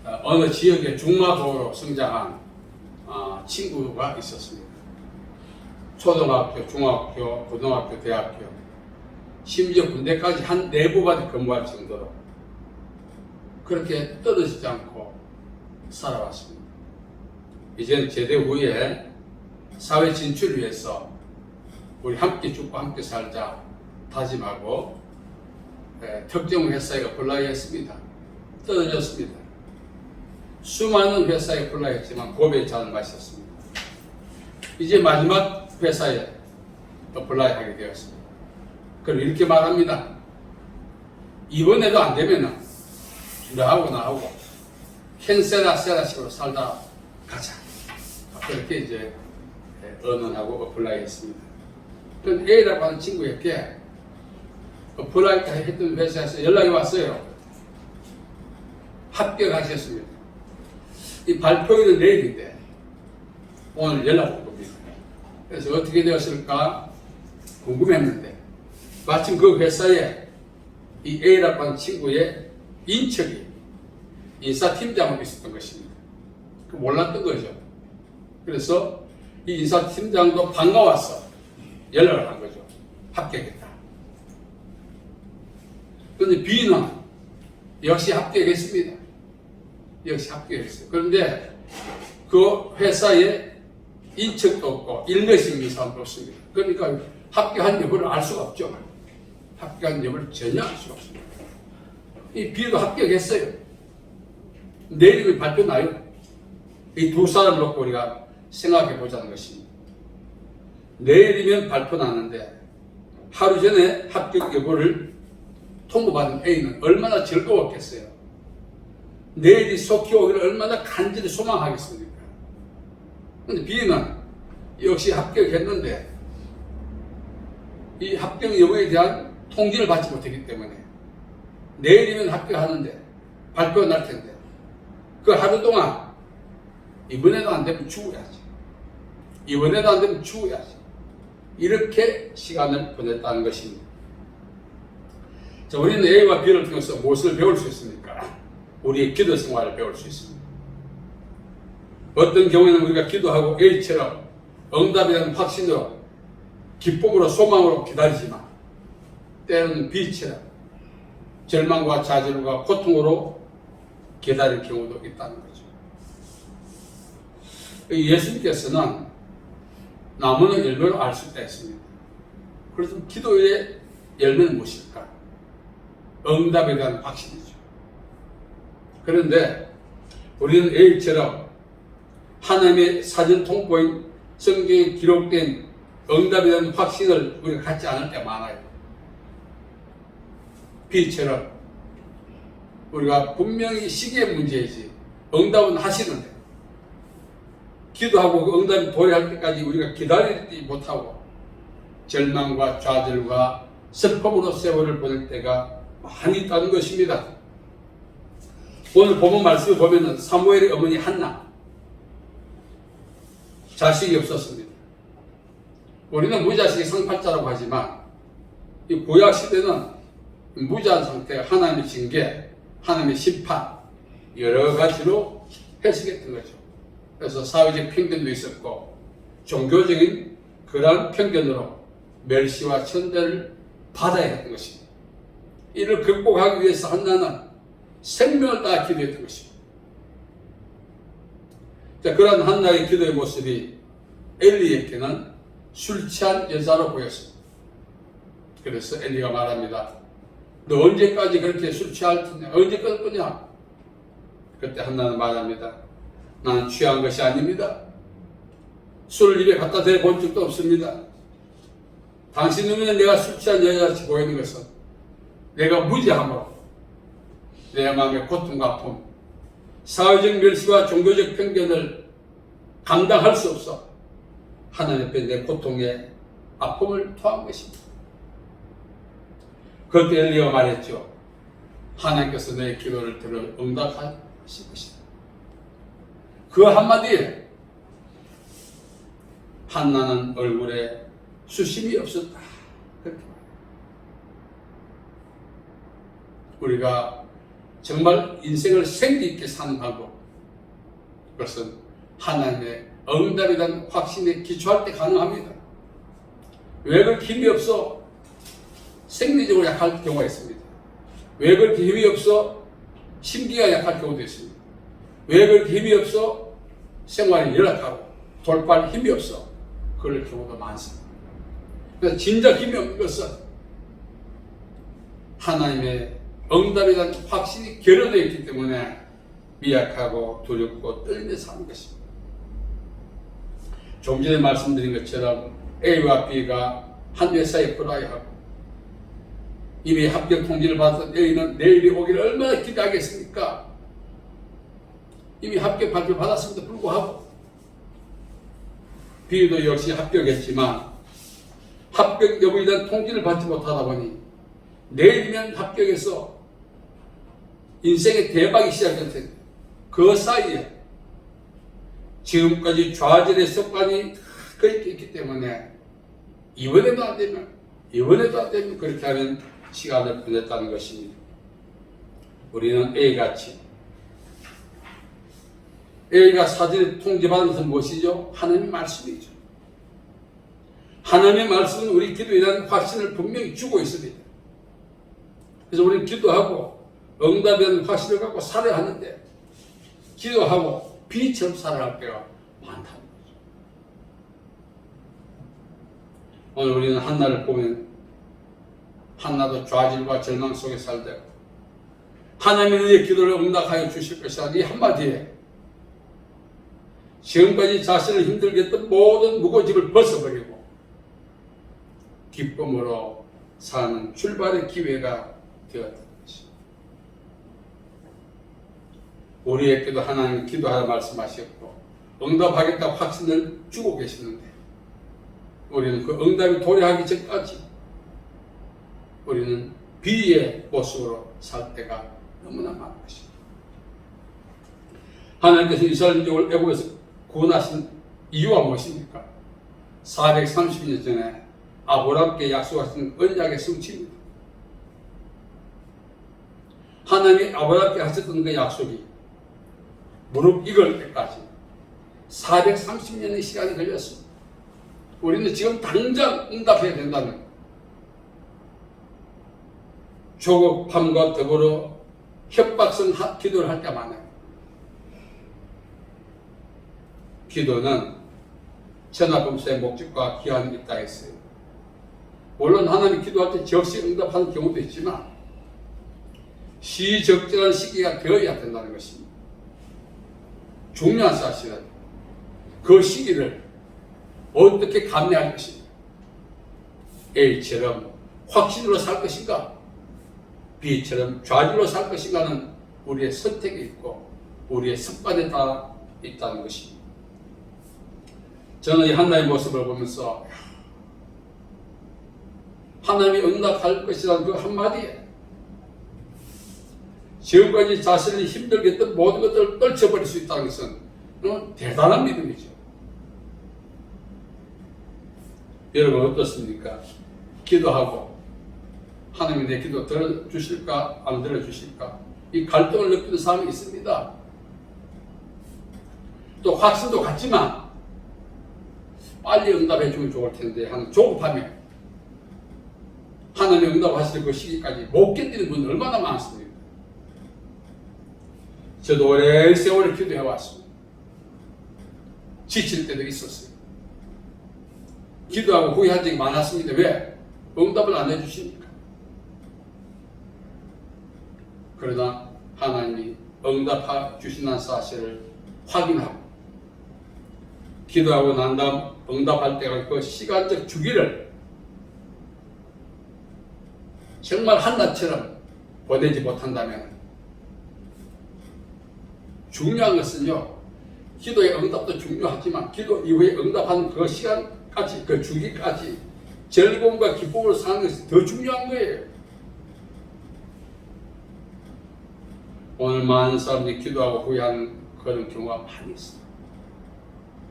어느 지역의 중마고로 성장한 친구가 있었습니다. 초등학교, 중학교, 고등학교, 대학교, 심지어 군대까지 한 4부까지 근무할 정도로 그렇게 떨어지지 않고 살아왔습니다. 이제는 제대 후에 사회 진출을 위해서 우리 함께 죽고 함께 살자 다짐하고 특정 회사에 어플라이했습니다. 떨어졌습니다. 수많은 회사에 어플라이했지만 고배에 잘 마셨습니다. 이제 마지막 회사에 어플라이하게 되었습니다. 그럼 이렇게 말합니다. 이번에도 안 되면은 너하고 나하고 캔세라세라식으로 살다 가자. 그렇게 이제 언언하고 어플라이했습니다. 그럼 A라고 하는 친구에게 어플라이 했던 회사에서 연락이 왔어요. 합격하셨습니다. 이 발표일은 내일인데 오늘 연락 온 겁니다. 그래서 어떻게 되었을까 궁금했는데 마침 그 회사에 이 A라고 하는 친구의 인척이 인사팀장으로 있었던 것입니다. 몰랐던 거죠. 그래서 이 인사팀장도 반가워서 연락을 한 거죠. 합격했다. 그런데 B는 역시 합격했습니다. 역시 합격했어요. 그런데 그 회사에 인척도 없고 일거시 있는 사람도 없습니다. 그러니까 합격한 여부를 알 수가 없죠. 합격한 여부를 전혀 알 수가 없습니다. 이 B도 합격했어요. 내일이 발표 나요. 이 두 사람을 놓고 우리가 생각해 보자는 것입니다. 내일이면 발표 나는데 하루 전에 합격 여부를 통보받은 A는 얼마나 즐거웠겠어요. 내일이 속히 오기를 얼마나 간절히 소망하겠습니까? 그런데 B는 역시 합격했는데 이 합격 여부에 대한 통지를 받지 못했기 때문에 내일이면 합격하는데 발표가 날 텐데 그 하루 동안 이번에도 안 되면 죽어야지. 이번에도 안 되면 죽어야지. 이렇게 시간을 보냈다는 것입니다. 자, 우리는 A와 B를 통해서 무엇을 배울 수 있습니까? 우리의 기도 생활을 배울 수 있습니다. 어떤 경우에는 우리가 기도하고 A처럼 응답에 대한 확신으로 기쁨으로 소망으로 기다리지만 때로는 B처럼 절망과 좌절과 고통으로 기다릴 경우도 있다는 거죠. 예수님께서는 나무는 열매로 알 수 있다 했습니다. 그래서 기도의 열매는 무엇일까? 응답에 대한 확신이죠. 그런데 우리는 A처럼 하나님의 사전 통보인 성경에 기록된 응답에 대한 확신을 우리가 갖지 않을 때 많아요. B처럼 우리가 분명히 시기의 문제이지 응답은 하시는데 기도하고 그 응답이 도래할 때까지 우리가 기다리지 못하고 절망과 좌절과 슬픔으로 세월을 보낼 때가 많이 있다는 것입니다. 오늘 본문 말씀을 보면은 사무엘의 어머니 한나 자식이 없었습니다. 우리는 무자식이 상팔자라고 하지만 이 구약 시대는 무자한 상태가 하나님의 징계, 하나님의 심판 여러 가지로 해석했던 거죠. 그래서 사회적 편견도 있었고 종교적인 그러한 편견으로 멸시와 천대를 받아야 했던 것입니다. 이를 극복하기 위해서 한나는 생명을 다해 기도했던 것입니다. 자, 그런 한나의 기도의 모습이 엘리에게는 술 취한 여자로 보였습니다. 그래서 엘리가 말합니다. 너 언제까지 그렇게 술 취할 테냐? 언제 끊을 거냐? 그때 한나는 말합니다. 나는 취한 것이 아닙니다. 술을 입에 갖다 대본 적도 없습니다. 당신 눈에는 내가 술 취한 여자같이 보이는 것은 내가 무지함으로 내 마음의 고통과 아픔, 사회적 멸시와 종교적 편견을 감당할 수 없어 하나님 앞에 내 고통의 아픔을 토한 것입니다. 그때 엘리야가 말했죠. 하나님께서 내 기도를 들어 응답하실 것이다. 그 한마디에 한나는 얼굴에 수심이 없었다. 그렇게 우리가 정말 인생을 생기 있게 사는 방법, 그것은 하나님의 응답에 대한 확신에 기초할 때 가능합니다. 왜 그렇게 힘이 없어? 생리적으로 약할 경우가 있습니다. 왜 그렇게 힘이 없어? 심기가 약할 경우도 있습니다. 왜 그렇게 힘이 없어? 생활이 열악하고 돌파할 힘이 없어. 그럴 경우도 많습니다. 그래서 진짜 힘이 없는 것은 하나님의 응답에 대한 확신이 결여되어 있기 때문에 미약하고 두렵고 떨리며 사는 것입니다. 좀 전에 말씀드린 것처럼 A와 B가 한 회사에 불화하고 이미 합격 통지를 받은 A는 내일이 오기를 얼마나 기대하겠습니까? 이미 합격 발표 받았음에도 불구하고 B도 역시 합격했지만 합격 여부에 대한 통지를 받지 못하다 보니 내일이면 합격해서 인생의 대박이 시작될 텐데 그 사이에 지금까지 좌절의 습관이 그렇게 있기 때문에 이번에도 안 되면 그렇게 하는 시간을 보냈다는 것입니다. 우리는 A가 사전에 통지받은 것은 무엇이죠? 하나님의 말씀이죠. 하나님의 말씀은 우리 기도에 대한 확신을 분명히 주고 있습니다. 그래서 우리는 기도하고 응답에 대한 확신을 갖고 살아야 하는데 기도하고 B처럼 살아갈 때가 많다는 거죠. 오늘 우리는 한나를 보면 한나도 좌절과 절망 속에 살되 하나님의 너의 기도를 응답하여 주실 것이라 이 한마디에 지금까지 자신을 힘들게 했던 모든 무거짐을 벗어버리고 기쁨으로 사는 출발의 기회가 되었던 것입니다. 우리에게도 하나님 기도하라 말씀하셨고 응답하겠다고 확신을 주고 계시는데 우리는 그 응답이 도래하기 전까지 우리는 비의 모습으로 살 때가 너무나 많은 것입니다. 하나님께서 이스라엘 민족을 애국에서 구원하신 이유가 무엇입니까? 430년 전에 아브라함께 약속하신 언약의 성취입니다. 하나님이 아브라함께 하셨던 그 약속이 무릎 익을 때까지 430년의 시간이 걸렸습니다. 우리는 지금 당장 응답해야 된다는 조급함과 더불어 협박성 기도를 할 때 많아요. 기도는 천하범사의 목적과 기한이 있다 했어요. 물론 하나님이 기도할 때 적시 응답하는 경우도 있지만 시적절한 시기가 되어야 된다는 것입니다. 중요한 사실은 그 시기를 어떻게 감내할 것인가? A처럼 확신으로 살 것인가? B처럼 좌절로 살 것인가는 우리의 선택이 있고 우리의 습관에 따라 있다는 것입니다. 저는 이 한나의 모습을 보면서 하나님이 응답할 것이라는 그 한마디에 지금까지 자신을 힘들게 했던 모든 것들을 떨쳐버릴 수 있다는 것은 대단한 믿음이죠. 여러분 어떻습니까? 기도하고 하나님이 내 기도 들어주실까 안 들어주실까 이 갈등을 느끼는 사람이 있습니다. 또 확신도 같지만 빨리 응답해 주면 좋을 텐데 하는 조급함에 하나님 응답하실 그 시기까지 못 견디는 분이 얼마나 많습니까? 저도 오랜 세월을 기도해 왔습니다. 지칠 때도 있었어요. 기도하고 후회한 적이 많았습니다. 왜? 응답을 안 해주시니까. 그러나 하나님이 응답해 주신다는 사실을 확인하고 기도하고 난 다음 응답할 때가 그 시간적 주기를 정말 한나처럼 보내지 못한다면 중요한 것은요, 기도의 응답도 중요하지만 기도 이후에 응답하는 그 시간까지, 그 주기까지 즐거움과 기쁨으로 사는 것이 더 중요한 거예요. 오늘 많은 사람들이 기도하고 후회하는 그런 경우가 많이 있어요.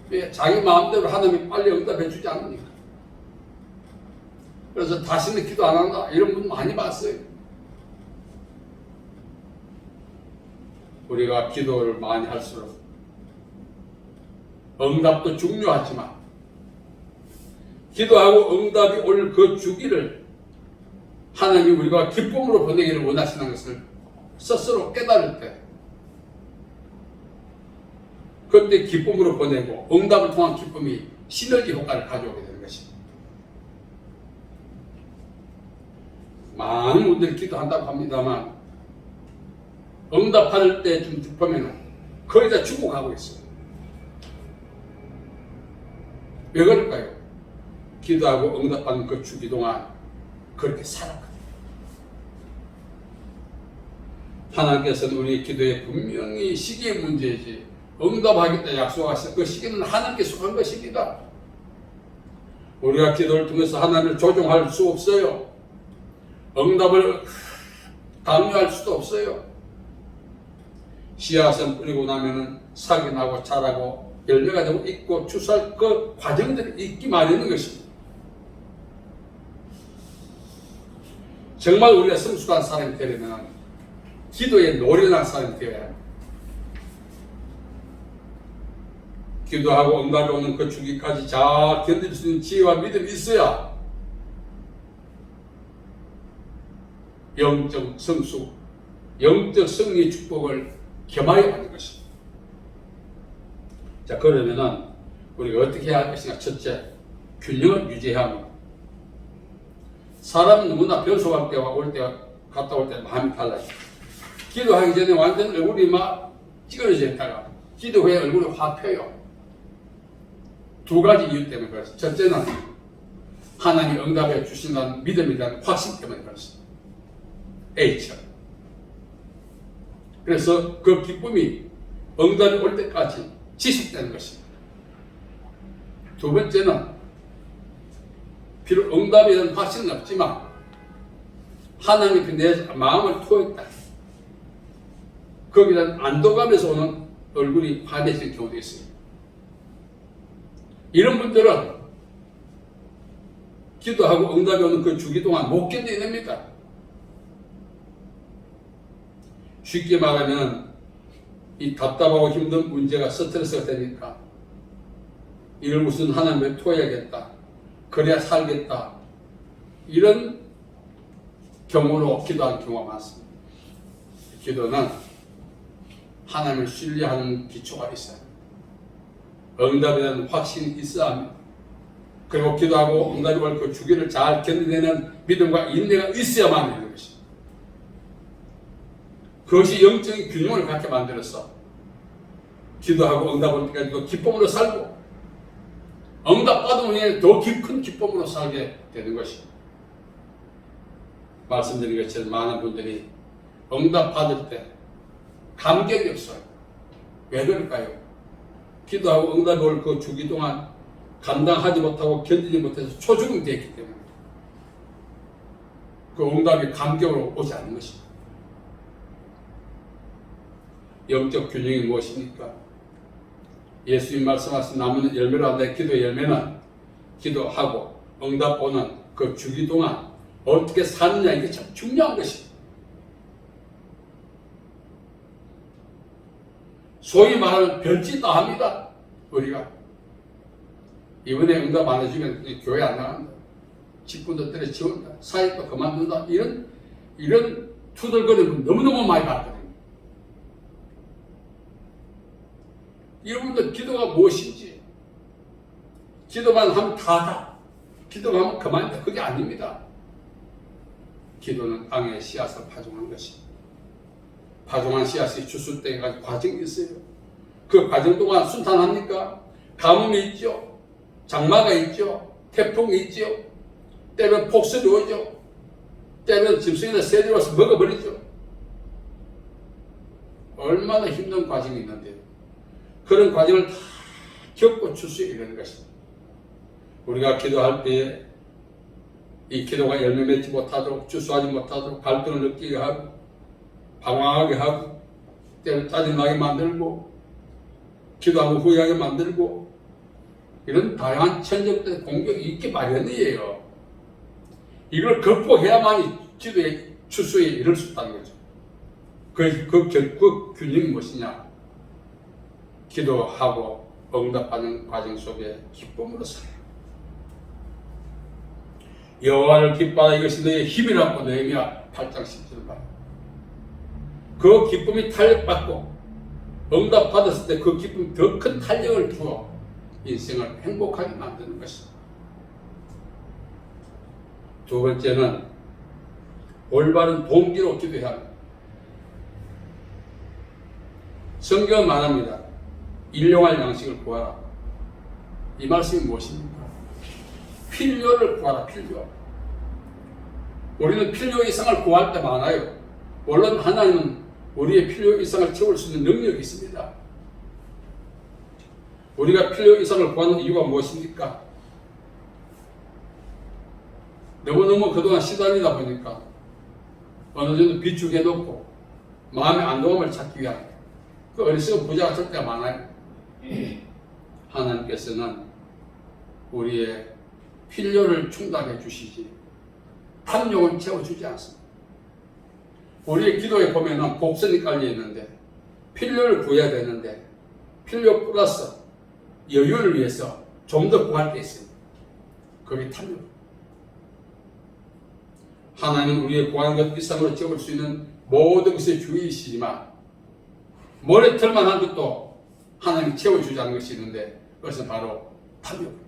왜? 자기 마음대로 하나님이 빨리 응답해 주지 않으니까. 그래서 다시는 기도 안 한다 이런 분 많이 봤어요. 우리가 기도를 많이 할수록 응답도 중요하지만 기도하고 응답이 올 그 주기를 하나님이 우리가 기쁨으로 보내기를 원하시는 것을 스스로 깨달을 때 그때 기쁨으로 보내고 응답을 통한 기쁨이 시너지 효과를 가져오게 되는 것입니다. 많은 분들이 기도한다고 합니다만 응답할 때좀 보면 거의 다 죽어가고 있어요. 왜 그럴까요? 기도하고 응답하는 그 주기 동안 그렇게 살았거든요. 하나님께서는 우리 기도에 분명히 시기의 문제이지 응답하겠다 약속하신 그 시기는 하나님께 속한 것입니다. 우리가 기도를 통해서 하나님을 조종할 수 없어요. 응답을 강요할 수도 없어요. 씨앗은 뿌리고 나면은 싹이 나고 자라고 열매가 되고 있고 추수할 그 과정들이 있기 마련인 것입니다. 정말 우리가 성숙한 사람이 되려면 기도에 노련한 사람이 되어야 합니다. 기도하고 응답이 오는 그 주기까지 잘 견딜 수 있는 지혜와 믿음이 있어야 영적 성숙, 영적 승리의 축복을 겸하여 가는 것입니다. 자, 그러면은 우리가 어떻게 해야 할 것인가? 첫째, 균형을 유지해야 합니다. 사람은 누구나 변속할 때와 갔다 올 때 마음이 달라요. 기도하기 전에 완전 얼굴이 막 찌그러져 있다가 기도 후에 얼굴이 확 펴요. 두 가지 이유 때문에 그렇습니다. 첫째는 하나님이 응답해 주신다는 믿음에 대한 확신 때문에 그렇습니다. H처럼. 그래서 그 기쁨이 응답이 올 때까지 지속되는 것입니다. 두 번째는 비록 응답에 대한 확신은 없지만 하나님이 내 마음을 토했다. 거기에 대한 안도감에서 오는 얼굴이 환해지는 경우도 있습니다. 이런 분들은 기도하고 응답이 오는 그 주기 동안 못 견뎌냅니다. 쉽게 말하면 이 답답하고 힘든 문제가 스트레스가 되니까 이걸 무슨 하나님을 토해야겠다. 그래야 살겠다. 이런 경우로 기도하는 경우가 많습니다. 기도는 하나님을 신뢰하는 기초가 있어요. 응답에 대한 확신이 있어야 합니다. 그리고 기도하고 응답이 올 그 주기를 잘 견뎌내는 믿음과 인내가 있어야만 되는 것입니다. 그것이 영적인 균형을 갖게 만들어서 기도하고 응답 올 때까지 그 기쁨으로 살고 응답 받은 후에 더 큰 기쁨으로 살게 되는 것입니다. 말씀드린 것처럼 많은 분들이 응답 받을 때 감격이 없어요. 왜 그럴까요? 기도하고 응답이 올 그 주기 동안 감당하지 못하고 견디지 못해서 초죽음이 되었기 때문에 그 응답이 감격으로 오지 않는 것입니다. 영적 균형이 무엇입니까? 예수님 말씀하신 나무는 열매로 한다. 기도의 열매는 기도하고 응답 오는 그 주기 동안 어떻게 사느냐, 이게 참 중요한 것입니다. 소위 말하는 별짓 다 합니다. 우리가 이번에 응답 안 해주면 교회 안 나간다, 직분도 때려치운다, 사역도 그만둔다, 이런 투덜거리는 너무너무 많이 봤거든요. 여러분들 기도가 무엇인지, 기도만 하면 다다, 기도만 하면 그만이다, 그게 아닙니다. 기도는 땅에 씨앗을 파종한 것입니다. 파종한 씨앗이 주술 때까지 과정이 있어요. 그 과정 동안 순탄합니까? 가뭄이 있죠, 장마가 있죠, 태풍이 있죠, 때면 폭설이 오죠, 때면 짐승이나 새들이 와서 먹어버리죠. 얼마나 힘든 과정이 있는데요. 그런 과정을 다 겪고 주수에 이르는 것입니다. 우리가 기도할 때에 이 기도가 열매 맺지 못하도록, 주수하지 못하도록 갈등을 느끼게 하고 방황하게 하고 때로 짜증나게 만들고 기도하고 후회하게 만들고 이런 다양한 천적들의 공격이 있기 마련이에요. 이걸 극복해야만 기도의 주수에 이를 수 있다는 거죠. 그 균형이 무엇이냐? 기도하고 응답하는 과정 속에 기쁨으로 살아요. 여호와를 기뻐하라 이것이 너의 힘이라고 너희가 8장 10절 봐. 그 기쁨이 탄력받고 응답받았을 때 그 기쁨이 더 큰 탄력을 주어 인생을 행복하게 만드는 것입니다. 두 번째는 올바른 동기로 기도해야 합니다. 성경은 말합니다. 일용할 양식을 구하라. 이 말씀이 무엇입니까? 필요를 구하라. 필요. 우리는 필요 이상을 구할 때 많아요. 물론 하나님은 우리의 필요 이상을 채울 수 있는 능력이 있습니다. 우리가 필요 이상을 구하는 이유가 무엇입니까? 너무너무 그동안 시달리다 보니까 어느 정도 비축해 놓고 마음의 안정감을 찾기 위한 그 어리석은 부자가 될 때가 많아요. 하나님께서는 우리의 필요를 충당해 주시지 탐욕은 채워주지 않습니다. 우리의 기도에 보면은 곡선이 깔려 있는데 필요를 구해야 되는데 필요 플러스 여유를 위해서 좀 더 구할 게 있습니다. 그게 탐욕. 하나님은 우리의 구하는 것 이상으로 채울 수 있는 모든 것의 주이시지만 머리털만 한 것도 하나님이 채워주지 않는 것이 있는데 그것은 바로 탐욕.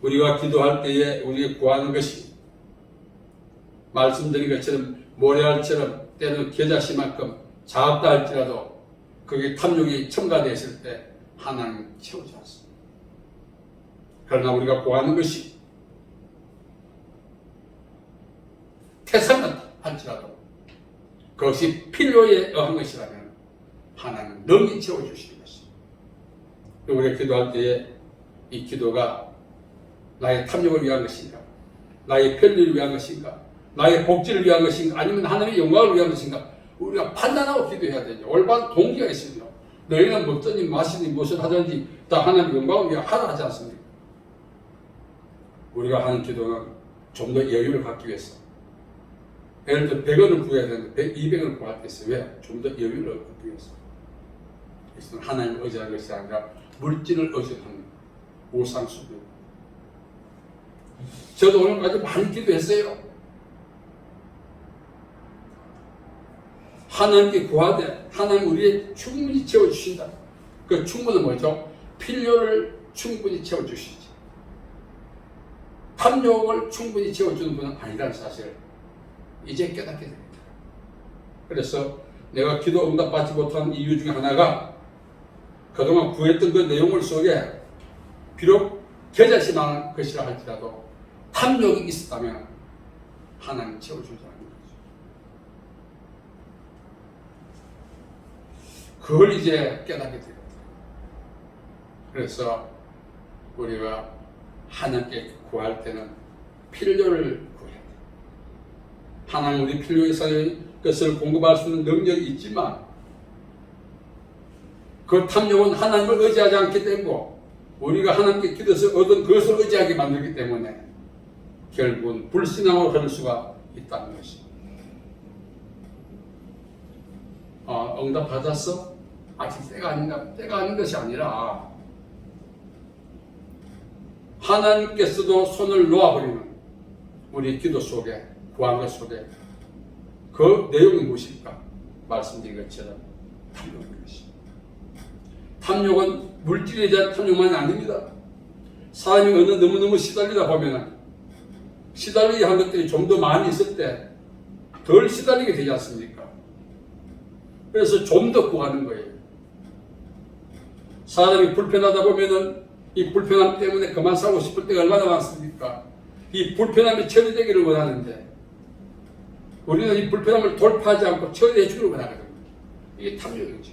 우리가 기도할 때에 우리가 구하는 것이 말씀드린 것처럼 모래알처럼 때는 겨자씨만큼 작다 할지라도 그게 탐욕이 첨가되어 있을 때 하나님 채우지 않습니다. 그러나 우리가 구하는 것이 태산 같다 할지라도 그것이 필요에 의한 것이라면 하나님 능히 채워주시는 것입니다. 우리가 기도할 때에 이 기도가 나의 탐욕을 위한 것인가? 나의 편리를 위한 것인가? 나의 복지를 위한 것인가? 아니면 하나님의 영광을 위한 것인가? 우리가 판단하고 기도해야 되죠. 올바른 동기가 있습니다. 너희는 먹든지 마시든지 무엇을 하든지 다 하나님의 영광을 위해 하라 하지 않습니까? 우리가 하는 기도는 좀 더 여유를 갖기 위해서. 예를 들어 100원을 구해야 되는데 200원을 구할 때 있어요. 왜? 좀 더 여유를 갖기 위해서. 그래서 하나님을 의지하는 것이 아니라 물질을 의지하는 우상숭배. 저도 오늘까지 많이 기도했어요. 하나님께 구하되 하나님 우리의 충분히 채워주신다. 그 충분은 뭐죠? 필요를 충분히 채워주시지. 탐욕을 충분히 채워주는 분은 아니라는 사실을 이제 깨닫게 됩니다. 그래서 내가 기도 응답받지 못한 이유 중에 하나가 그동안 구했던 그 내용을 속에 비록 겨자씨만한 것이라 할지라도 탐욕이 있었다면 하나님 채워주지 않는 거죠. 그걸 이제 깨닫게 됩니다. 그래서 우리가 하나님께 구할 때는 필요를 구해야 돼요. 하나님 우리 필요 이상의 것을 공급할 수 있는 능력이 있지만 그 탐욕은 하나님을 의지하지 않기 때문에 우리가 하나님께 기도해서 얻은 그것을 의지하게 만들기 때문에 결국은 불신앙으로 흐를 수가 있다는 것입니다. 응답 받았어? 아직 때가 아닌가? 때가 아닌 것이 아니라 하나님께서도 손을 놓아버리는 우리 기도 속에 구한 것 속에 그 내용이 무엇일까? 말씀드린 것처럼 탐욕인 것입니다. 탐욕은 물질에 대한 탐욕만이 아닙니다. 사람이 너무너무 시달리다 보면 시달리게 한 것들이 좀 더 많이 있을 때 덜 시달리게 되지 않습니까? 그래서 좀 더 구하는 거예요. 사람이 불편하다 보면은 이 불편함 때문에 그만 살고 싶을 때가 얼마나 많습니까? 이 불편함이 처리되기를 원하는데 우리는 이 불편함을 돌파하지 않고 처리해 주기를 원하거든요. 이게 탐욕이죠.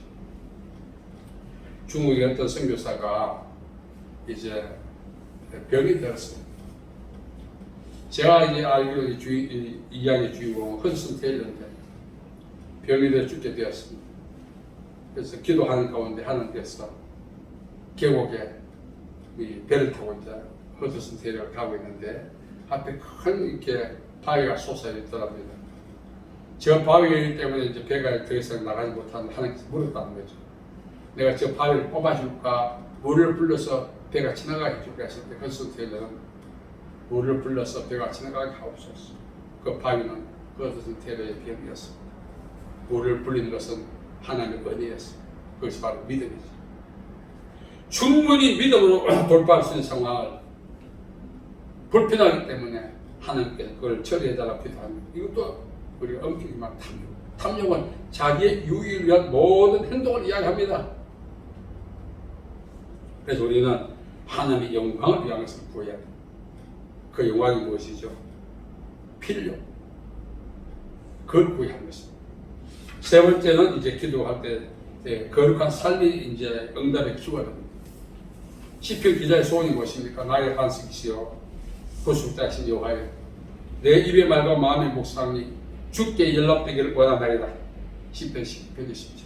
중국의 어떤 선교사가 이제 병이 되었습니다. 제가 이제 알기로 이 이야기의 주인공은 헌슨 테일러인데 병이 되어 죽게 되었습니다. 그래서 기도하는 가운데 하나님께서 계곡에 이 배를 타고 이제 헌슨 테일러가 가고 있는데 앞에 큰 이렇게 바위가 솟아있더랍니다. 저 바위 때문에 이제 배가 더 이상 나가지 못하는 하나님께서 물었다는 거죠. 내가 저 바위를 뽑아줄까? 물을 불러서 배가 지나가게 해줄까 했을 때 건스테인은 물을 불러서 배가 지나가게 하옵소서. 그 바위는 건스테인의 병이었습니다. 물을 불리는 것은 하나님의 은혜였습니다. 그것이 바로 믿음이죠. 충분히 믿음으로 돌파할 수 있는 상황을 불편하기 때문에 하나님께서 그걸 처리해달라고 기도합니다. 이것도 우리가 엄격히 말하면 탐욕. 탐욕은 자기의 유익을 위한 모든 행동을 이야기합니다. 그래서 우리는 하나님의 영광을 위한 것을 구해야 합니다. 그 영광이 무엇이죠? 필요. 그걸 구해야 하는 것입니다. 세 번째는 이제 기도할 때 거룩한 삶이 이제 응답의 키워드입니다. 시편 기자의 소원이 무엇입니까? 나의 반석이시여 구속자이신 여호와여, 내 입의 말과 마음의 묵상이 주께 연락되기를 원하나이다. 시편 19편 10절.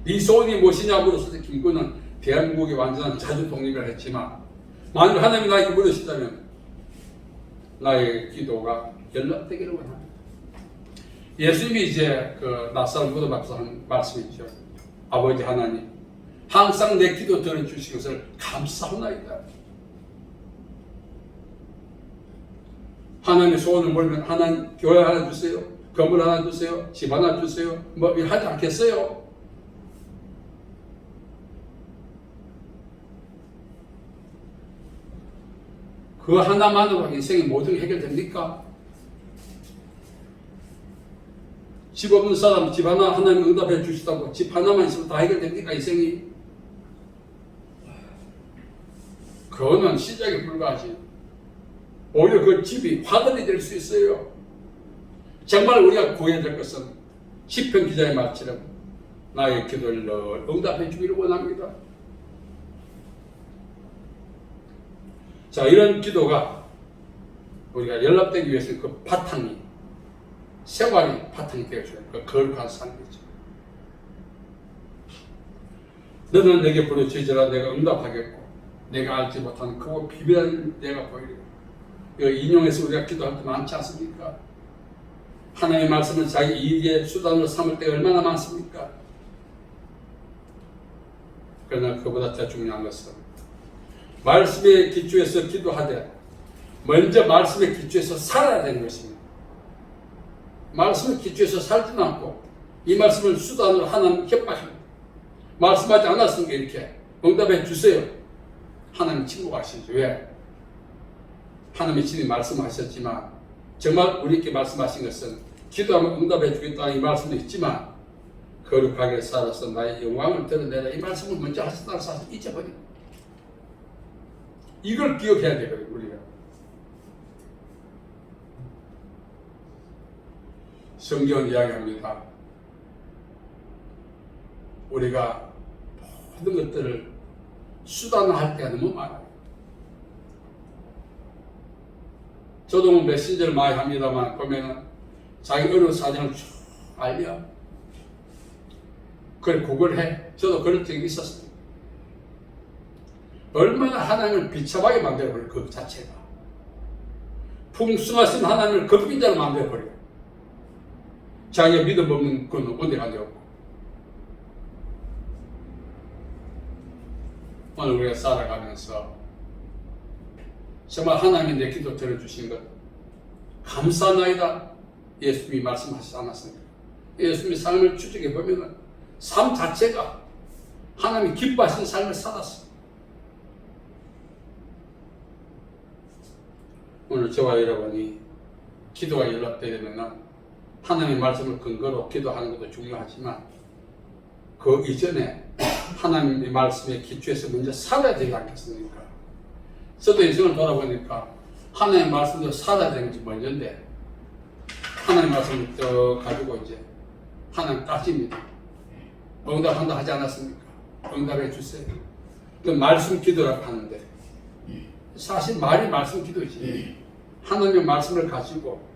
네 소원이 무엇이냐 물었을 때 김구는 대한민국의 완전한 자주 독립을 했지만, 만일 하나님이 나에게 물으시다면 나의 기도가 연락되기를 원합니다. 예수님이 이제 그 낯선 무덤 앞에서 한 말씀이죠. 아버지 하나님, 항상 내 기도 들어주신 것을 감사하나이다. 하나님의 소원을 물으면 하나님 교회 하나 주세요, 건물 하나 주세요, 집 하나 주세요, 뭐 하지 않겠어요? 그 하나만으로 인생의 모든 게 해결됩니까? 집 없는 사람 집 하나 하나님 응답해 주시다고 집 하나만 있으면 다 해결됩니까? 인생이? 그거는 시작에 불과하지. 오히려 그 집이 화근이 될 수 있어요. 정말 우리가 구해야 될 것은 시편 기자의 말처럼 나의 기도를 늘 응답해 주기를 원합니다. 자, 이런 기도가 우리가 연락되기 위해서는 그 바탕이, 생활이 바탕이 되어줘야 돼요. 그 거룩한 삶이죠. 너는 내게 부르짖으라 내가 응답하겠고 내가 알지 못하는 크고 비밀한 내가 보이리라. 이거 인용해서 우리가 기도할 때 많지 않습니까? 하나님의 말씀을 자기 이익의 수단으로 삼을 때가 얼마나 많습니까? 그러나 그보다 더 중요한 것은 말씀의 기초에서 기도하되 먼저 말씀의 기초에서 살아야 되는 것입니다. 말씀의 기초에서 살지는 않고 이 말씀을 수단으로 하나님 협박합니다. 말씀하지 않았으니까 이렇게 응답해 주세요. 하나님 침묵하시죠. 왜? 하나님이 친히 말씀하셨지만 정말 우리에게 말씀하신 것은 기도하면 응답해 주겠다는 이 말씀도 있지만 거룩하게 살아서 나의 영광을 드러내라 이 말씀을 먼저 하셨다는 사실을 잊어버리고 이걸 기억해야 되거든요. 우리가 성경은 이야기합니다. 우리가 모든 것들을 수단화할 때가 너무 많아요. 저도 뭐 메신저를 많이 합니다만 보면은 자기 어려운 사정을 쭉 알려. 그걸 구걸해. 저도 그런 적이 있었습니다. 얼마나 하나님을 비참하게 만들어버려요. 그 자체가. 풍성하신 하나님을 겁빈자로 만들어버려요. 자기가 믿음 없는 그건 은혜가 되었고. 오늘 우리가 살아가면서 정말 하나님이 내 기도 들어주신 것 감사하나이다. 예수님이 말씀하시지 않았습니까? 예수님의 삶을 추적해 보면 삶 자체가 하나님이 기뻐하시는 삶을 살았습니다. 오늘 저와 여러분이 기도가 연락되려면 하나님의 말씀을 근거로 기도하는 것도 중요하지만 그 이전에 하나님의 말씀의 기초에서 먼저 살아야 되지 않겠습니까? 저도 인생을 돌아보니까 하나님의 말씀대로 살아야 되는 것이 먼저인데 하나님의 말씀을 가지고 이제 하나님 따집니다. 응답한다 하지 않았습니까? 응답해 주세요. 그 말씀 기도라고 하는데 사실 말이 말씀 기도이지. 하나님의 말씀을 가지고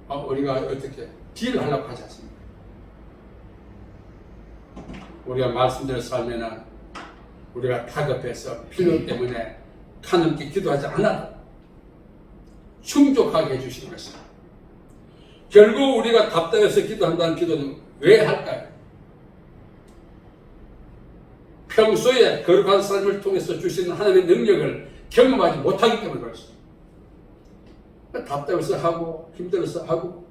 우리가 어떻게 딜을 하려고 하지 않습니까? 우리가 말씀대로 살면은 우리가 다급해서 필요 때문에 하나님께 기도하지 않아도 충족하게 해주시는 것입니다. 결국 우리가 답답해서 기도한다는 기도는 왜 할까요? 평소에 거룩한 삶을 통해서 주시는 하나님의 능력을 경험하지 못하기 때문에 그렇습니다. 답답해서 하고 힘들어서 하고,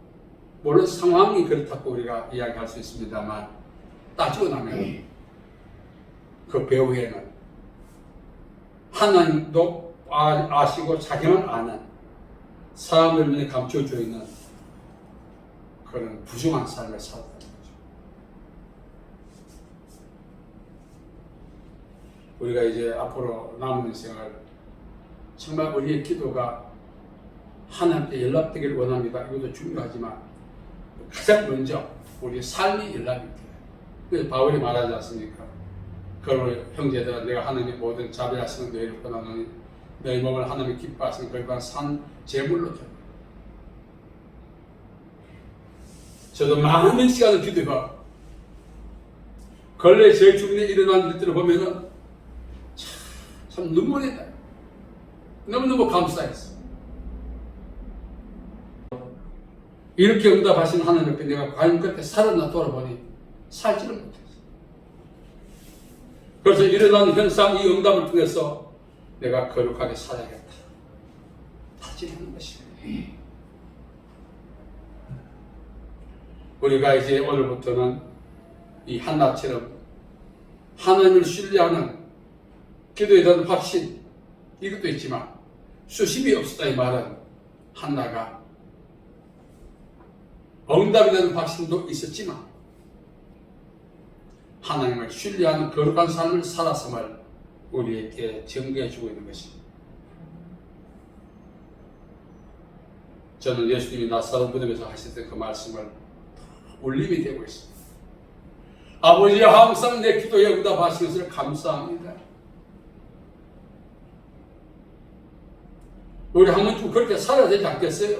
물론 상황이 그렇다고 우리가 이야기할 수 있습니다만, 따지고 나면 그 배후에는 하나님도 아시고 자기만 아는 사람들 눈에 감춰져 있는 그런 부정한 삶을 살았다는 거죠. 우리가 이제 앞으로 남은 생활, 정말 우리의 기도가 하나님께 연락되기를 원합니다. 이것도 중요하지만 가장 먼저 우리 삶이 연락이 돼요. 그래서 바울이 말하지 않습니까? 그러므로 형제들아, 내가 하나님의 모든 자비하시는 너희를 권하노니 너희 몸을 하나님이 기뻐하시는 거룩한 산 제물로 드려. 저도 많은 시간을 기도해봐. 근래 제 주변에 일어난 일들을 보면은 참 눈물이 나요. 너무너무 감사했어. 이렇게 응답하신 하나님 앞에 내가 과연 그렇게 살았나 돌아보니 살지를 못했어. 그래서 일어난 현상, 이 응답을 통해서 내가 거룩하게 살아야겠다 다짐하는 것입니다. 우리가 이제 오늘부터는 이 한나처럼 하나님을 신뢰하는 기도에 대한 확신, 이것도 있지만 수심이 없었다 이 말은 한나가 응답에 대한 확신도 있었지만 하나님을 신뢰하는 거룩한 삶을 살았음을 우리에게 증거해 주고 있는 것입니다. 저는 예수님이 나사렛 무덤에서 하셨던 그 말씀을 울림이 되고 있습니다. 아버지, 항상 내 기도에 응답하시는 것을 감사합니다. 우리 한 번쯤 그렇게 살아야 되지 않겠어요?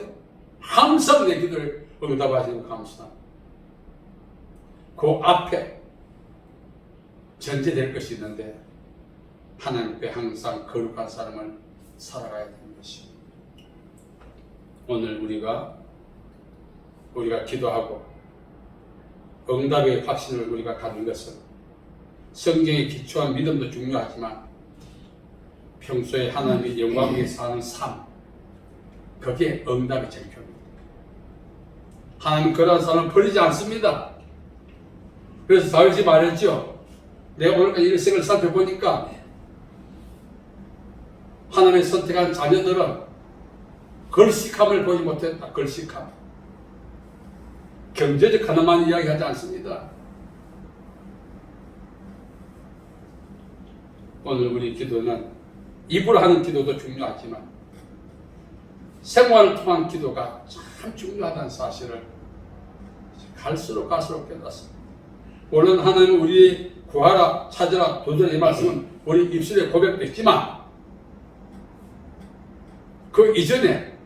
항상 내 기도를 응답하시는 것 감사합니다. 그 앞에 전제될 것이 있는데 하나님께 항상 거룩한 삶을 살아가야 되는 것입니다. 오늘 우리가 기도하고 응답의 확신을 우리가 갖는 것은 성경에 기초한 믿음도 중요하지만 평소에 하나님의 영광 위에 사는 삶, 그게 응답의 절표입니다. 하나님 그런 사람을 버리지 않습니다. 그래서 다윗이 말했죠. 내가 오늘까지 일생을 살펴보니까 하나님의 선택한 자녀들은 걸식함을 보지 못했다. 걸식함. 경제적 하나만 이야기하지 않습니다. 오늘 우리 기도는 입으로 하는 기도도 중요하지만 생활을 통한 기도가 참 중요하다는 사실을 갈수록 깨닫습니다. 물론 하나님은 우리 구하라, 찾으라, 도전라 이 말씀은 우리 입술에 고백됐지만 그 이전에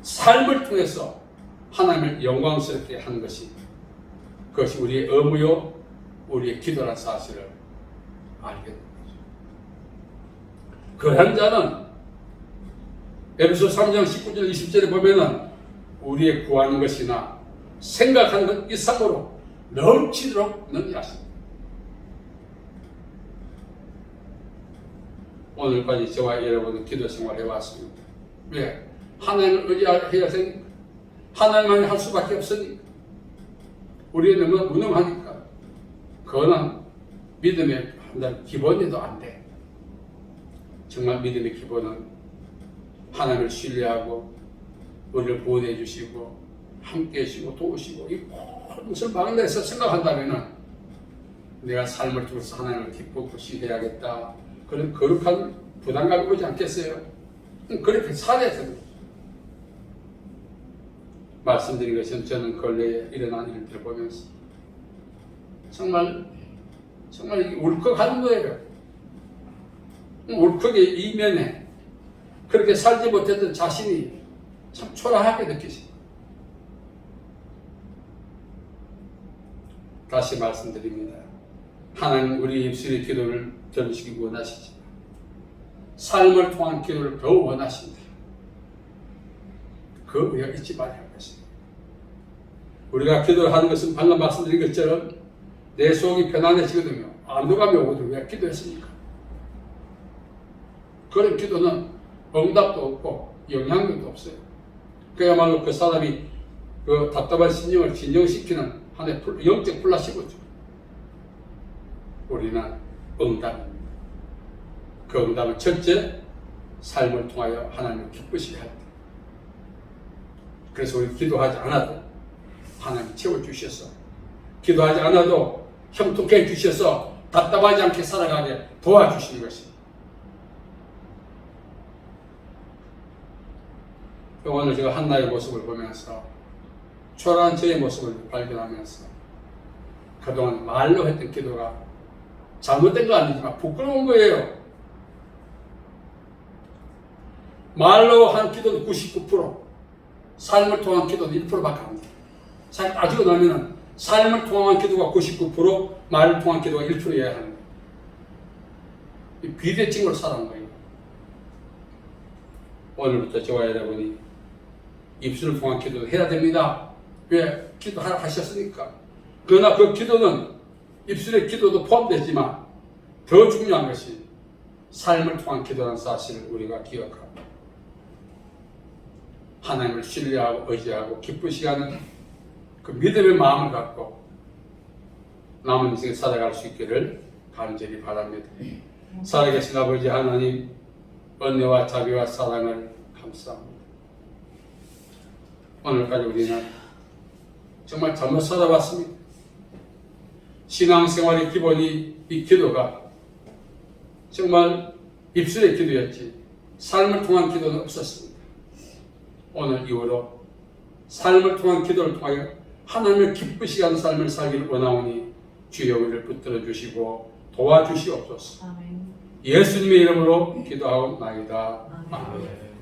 삶을 통해서 하나님을 영광스럽게 하는 그것이 우리의 의무요, 우리의 기도라는 사실을 알게 됩니다. 그 현자는 에베소 3장 19절 20절에 보면은 우리의 구하는 것이나 생각하는 것 이상으로 넘치도록 능히하십니다. 오늘까지 저와 여러분은 기도 생활을 해왔습니다. 왜? 하나님을 의지해야 되니까. 하나님만 할 수밖에 없으니까. 우리는 너무 무능하니까. 그거는 믿음의 기본에도 안 돼. 정말 믿음의 기본은 하나님을 신뢰하고 우리를 보호해 주시고 함께 해주시고 도우시고 이 모든 것을 막내서 생각한다면 내가 삶을 통해서 하나님을 기쁘고 신뢰해야겠다. 그런 거룩한 부담감이 오지 않겠어요? 그렇게 살아야 되는 거죠. 말씀드린 것은 저는 근래에 일어난 일들을 보면서 정말 울컥하는 거예요. 울컥의 이면에 그렇게 살지 못했던 자신이 참 초라하게 느끼십니다. 다시 말씀드립니다. 하나님 우리 입술의 기도를 들으시기 원하시지만 삶을 통한 기도를 더 원하십니다. 그 우리가 잊지 말아야 할 것입니다. 우리가 기도하는 것은 방금 말씀드린 것처럼 내 속이 편안해지거든요. 안도감이 오거든요. 왜 기도했습니까? 그런 기도는 응답도 없고 영향력도 없어요. 그야말로 그 사람이 그 답답한 심령을 진정시키는 하나의 영적 플라시보죠. 우리는 응답입니다. 그 응답은 첫째, 삶을 통하여 하나님을 기쁘시게 할 때. 그래서 우리 기도하지 않아도 하나님이 채워주셔서, 기도하지 않아도 형통케 해주셔서 답답하지 않게 살아가게 도와주시는 것입니다. 오늘 제가 한나의 모습을 보면서 초라한 저의 모습을 발견하면서 그동안 말로 했던 기도가 잘못된 거 아니지만 부끄러운 거예요. 말로 한 기도는 99%, 삶을 통한 기도는 1%밖에 안 돼요. 사실 따지고 나면은 삶을 통한 기도가 99%, 말을 통한 기도가 1%여야 하는 거예요. 비대칭으로 살아온 거예요. 오늘부터 저와 여러분이 입술을 통한 기도도 해야 됩니다. 왜? 기도하셨으니까. 그러나 그 기도는 입술의 기도도 포함되지만 더 중요한 것이 삶을 통한 기도라는 사실을 우리가 기억하고 하나님을 신뢰하고 의지하고 기쁘시게 하는 그 믿음의 마음을 갖고 남은 인생을 살아갈 수 있기를 간절히 바랍니다. 살아계신 아버지 하나님, 은혜와 자비와 사랑을 감사합니다. 오늘까지 우리는 정말 잘못 살아왔습니다. 신앙생활의 기본이 이 기도가 정말 입술의 기도였지 삶을 통한 기도는 없었습니다. 오늘 이후로 삶을 통한 기도를 통하여 하나님을 기쁘시게 하는 삶을 살기를 원하오니 주여 우리를 붙들어 주시고 도와주시옵소서. 아멘. 예수님의 이름으로 기도하옵나이다. 아멘.